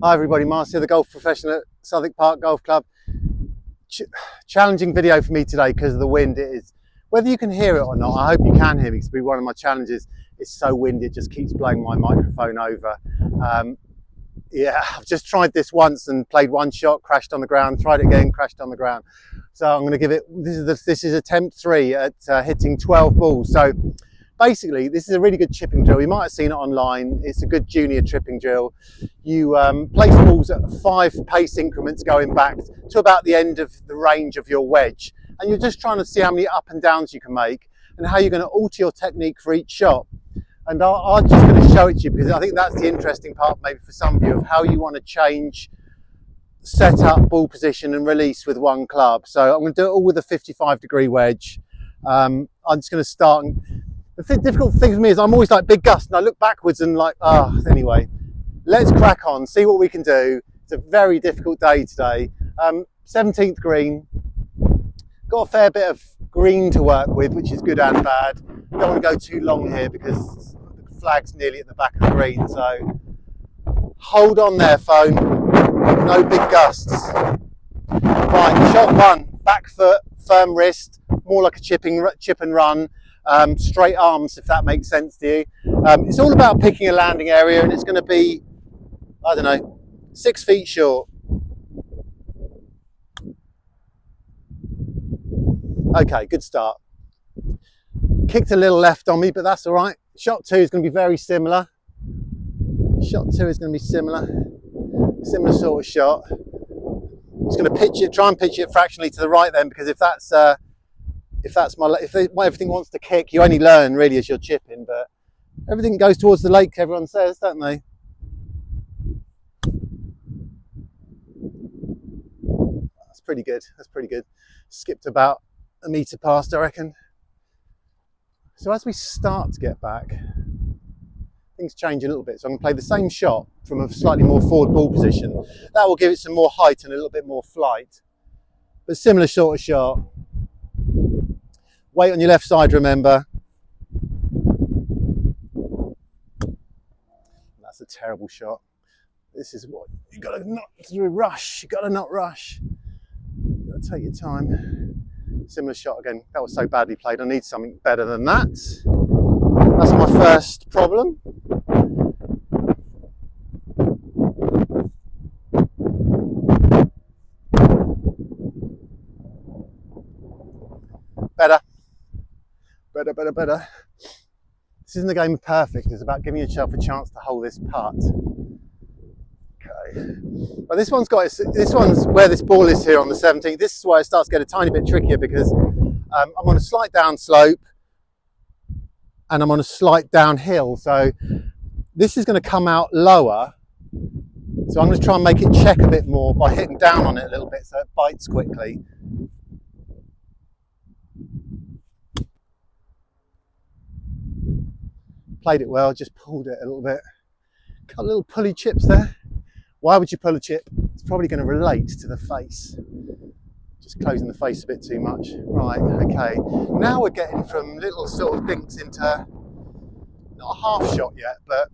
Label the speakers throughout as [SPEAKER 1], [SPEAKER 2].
[SPEAKER 1] Hi everybody, Marcia, the golf professional at Southwick Park Golf Club. Challenging video for me today because of the wind. It is, whether you can hear it or not, I hope you can hear me, because it'll be one of my challenges. It's so windy, it just keeps blowing my microphone over. Yeah, I've just tried this once and played one shot, crashed on the ground, tried it again, crashed on the ground. So I'm going to give it, this is attempt 3 at hitting 12 balls. So basically, this is a really good chipping drill. You might have seen it online. It's a good junior chipping drill. You place balls at 5 pace increments going back to about the end of the range of your wedge. And you're just trying to see how many up and downs you can make and how you're going to alter your technique for each shot. And I'm just going to show it to you because I think that's the interesting part maybe for some of you, of how you want to change set up, ball position and release with one club. So I'm going to do it all with a 55-degree wedge. I'm just going to start. The difficult thing for me is I'm always like big gust and I look backwards and like, anyway, let's crack on, see what we can do. It's a very difficult day today. 17th green, got a fair bit of green to work with, which is good and bad. Don't want to go too long here because the flag's nearly at the back of the green, so hold on there, phone, no big gusts. Right, shot 1, back foot, firm wrist, more like a chip and run. Straight arms, if that makes sense to you. It's all about picking a landing area, and it's going to be, I don't know, 6 feet short. Okay, good start. Kicked a little left on me, but that's all right. Shot 2 is going to be very similar. Shot 2 is going to be similar sort of shot. I'm just going to pitch it, try and pitch it fractionally to the right then, because if everything wants to kick, you only learn really as you're chipping, but everything goes towards the lake, everyone says, don't they? That's pretty good, that's pretty good. Skipped about a metre past, I reckon. So as we start to get back, things change a little bit. So I'm going to play the same shot from a slightly more forward ball position. That will give it some more height and a little bit more flight, but similar sort of shot. Weight on your left side, remember. That's a terrible shot. This is what you got to not do, rush. You got to not rush. You got to take your time. Similar shot again. That was so badly played. I need something better than that. That's my first problem. Better. Better. This isn't a game of perfect. It's about giving yourself a chance to hold this putt. Okay. But this one's where this ball is here on the 17th. This is why it starts to get a tiny bit trickier, because I'm on a slight down slope and I'm on a slight downhill. So this is going to come out lower. So I'm going to try and make it check a bit more by hitting down on it a little bit so it bites quickly. Played it well, just pulled it a little bit. Got little pulley chips there. Why would you pull a chip? It's probably going to relate to the face. Just closing the face a bit too much. Right, okay. Now we're getting from little sort of dinks into, not a half shot yet, but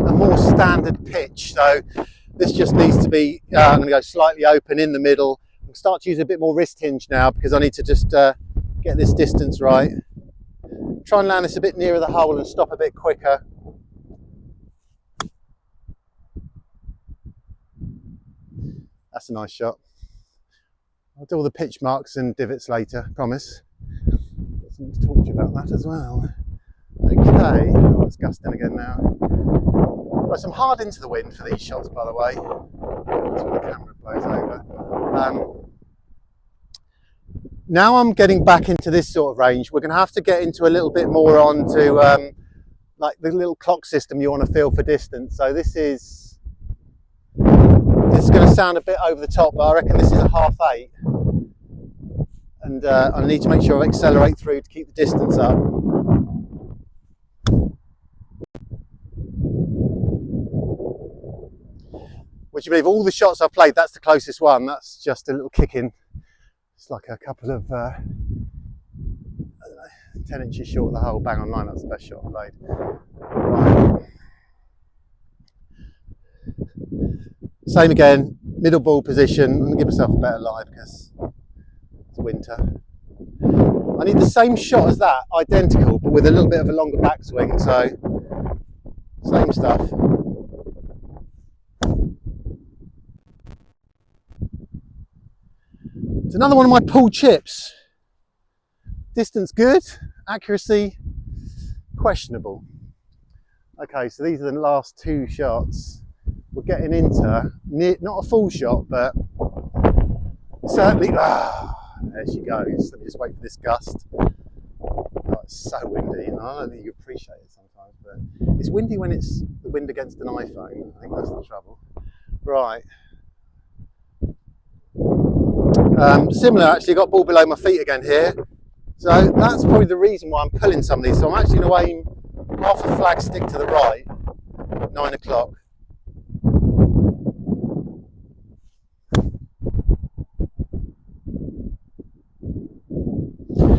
[SPEAKER 1] a more standard pitch. So this just needs to be, I'm going to go slightly open in the middle. I'll start to use a bit more wrist hinge now because I need to just get this distance right. Try and land this a bit nearer the hole and stop a bit quicker. That's a nice shot. I'll do all the pitch marks and divots later, promise. Got something to talk to you about that as well. Okay, oh, it's gusting again now. Right, so I'm hard into the wind for these shots, by the way. That's when the camera blows over. Now I'm getting back into this sort of range. We're going to have to get into a little bit more onto like the little clock system you want to feel for distance. So this is going to sound a bit over the top, but I reckon this is a half 8. And I need to make sure I accelerate through to keep the distance up. Would you believe all the shots I've played, that's the closest one. That's just a little kick in. It's like a couple of, I don't know, 10 inches short of the hole, bang on line. That's the best shot I've played. Right. Same again, middle ball position. I'm going to give myself a better lie because it's winter. I need the same shot as that, identical, but with a little bit of a longer backswing, so same stuff. It's another one of my pull chips. Distance good, accuracy questionable. Okay, so these are the last two shots. We're getting into, not a full shot, but certainly, there she goes. Let me just wait for this gust. Oh, it's so windy, and I don't think you appreciate it sometimes, but it's windy when it's the wind against an iPhone. I think that's the trouble. Right. Similar, actually, got ball below my feet again here. So that's probably the reason why I'm pulling some of these. So I'm actually going to aim half a flag stick to the right, 9 o'clock.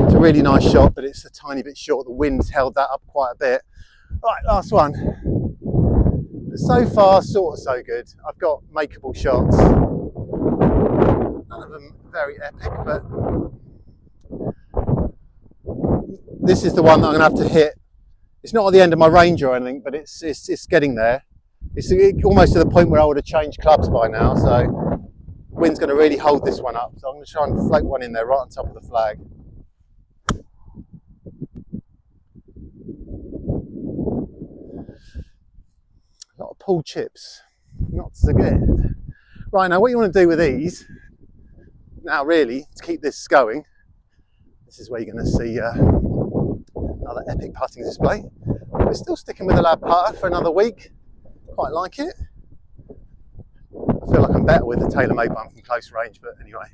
[SPEAKER 1] It's a really nice shot, but it's a tiny bit short. The wind's held that up quite a bit. Right, last one. But so far, sort of so good. I've got makeable shots. None of them very epic, but this is the one that I'm going to have to hit. It's not at the end of my range or anything, but it's getting there. It's almost to the point where I would have changed clubs by now, so the wind's going to really hold this one up. So I'm going to try and float one in there right on top of the flag. A lot of pull chips, not so good. Right, now what you want to do with these, now really, to keep this going, this is where you're going to see another epic putting display. We're still sticking with the lab putter for another week. Quite like it. I feel like I'm better with the TaylorMade one from close range, but anyway.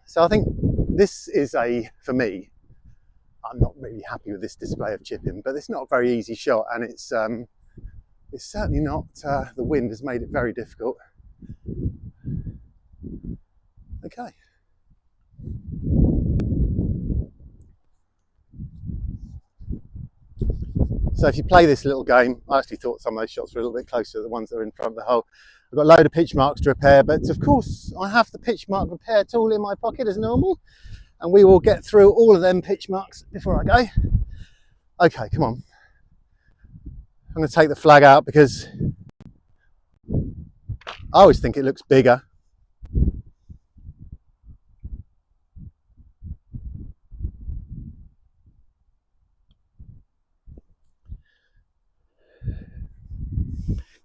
[SPEAKER 1] So I think this is for me, I'm not really happy with this display of chipping, but it's not a very easy shot, and it's certainly not, the wind has made it very difficult. Okay. So if you play this little game, I actually thought some of those shots were a little bit closer to the ones that are in front of the hole. I've got a load of pitch marks to repair, but of course I have the pitch mark repair tool in my pocket as normal, and we will get through all of them pitch marks before I go. Okay, come on. I'm going to take the flag out because I always think it looks bigger.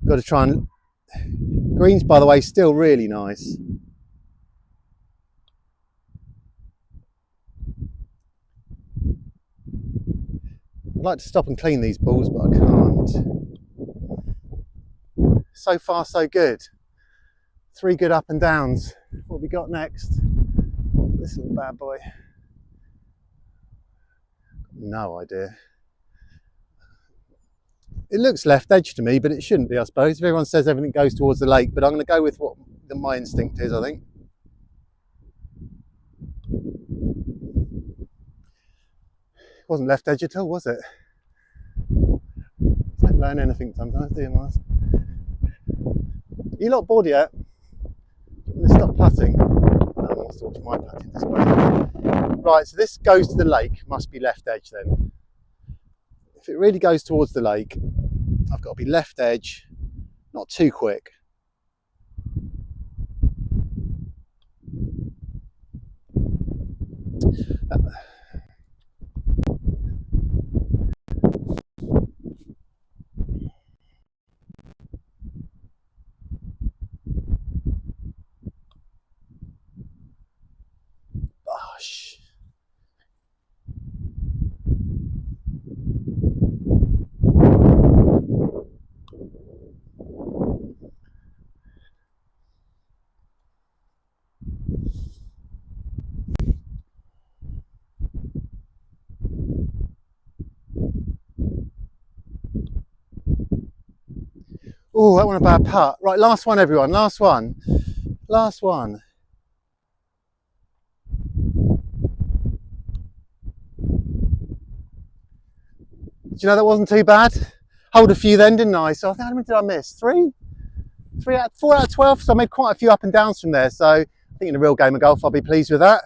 [SPEAKER 1] Got to try and, greens by the way, still really nice. I'd like to stop and clean these balls, but I can't. So far so good. 3 good up and downs. What have we got next? This little bad boy. No idea. It looks left edge to me, but it shouldn't be, I suppose. Everyone says everything goes towards the lake, but I'm going to go with what my instinct is, I think. It wasn't left edge at all, was it? Don't learn anything sometimes, do you, Mars? You lot bored yet? Let's stop putting. I want to watch my putting display. Right, so this goes to the lake, must be left edge then. If it really goes towards the lake, I've got to be left edge, not too quick. Gosh. Oh, that one a bad putt. Right, last one, everyone. Last one. Last one. Do you know that wasn't too bad? holed a few then, didn't I? So how many did I miss? 4 out of 12. So I made quite a few up and downs from there. So I think in a real game of golf, I'll be pleased with that.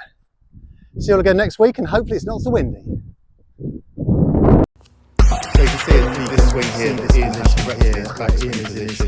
[SPEAKER 1] See you all again next week, and hopefully it's not so windy. So you can see this swing here, this is back in position.